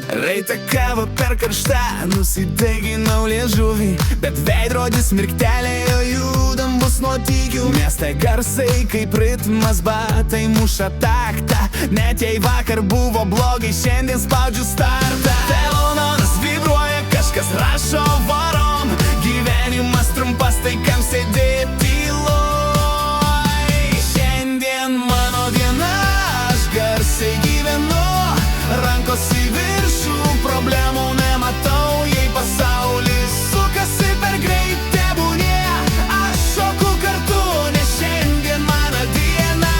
Raita kava per karšta, nusideginau liežuvį, bet veidrodis mirktelėjo, judam bus nuotykių. Mieste garsai kaip ritmas, batai muša taktą. Net jei vakar buvo blogai, šiandien spaudžiu startą. Telefonas vibruoja, kažkas rašo varom. Gyvenimas trumpas, tai kam sėdėti tyloj. Šiandien mano diena, aš garsiai gyvenu. Rankos į viršų, problemų nematau. Jei pasaulis sukasi per greit, tebūnie aš šoku kartu, nes šiandien mano diena.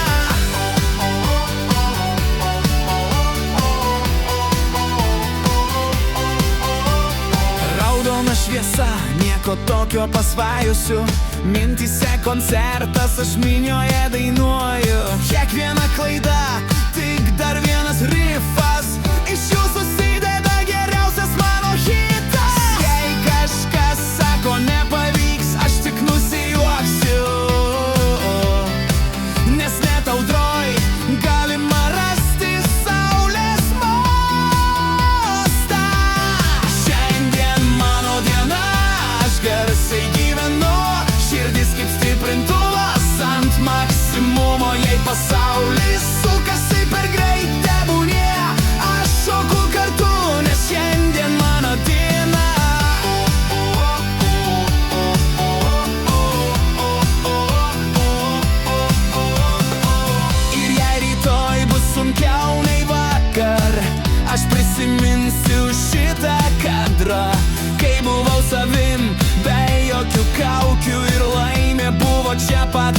Raudona šviesa, nieko tokio pasvajusiu. Mintyse koncertas, aš minioje dainuoju. Kiekviena klaida, tik dar vienas rifas. Iš jų susideda geriausias mano hitas. Jei kažkas sako nepavyks, aš tik nusijuoksiu, nes net audroj galima rasti saulės mostą. Šiandien mano diena, aš garsiai gyvenu. Širdis kaip stiprintuvas ant maksimumo. Jei pasaulis sukasi per greit, tebūnie aš šoku kartu, nes šiandien mano diena. Ir jei rytoj bus sunkiau nei vakar, aš prisiminsiu šitą kadrą, kai buvau savim, be jokių kaukių, ir laimė buvo čia pat.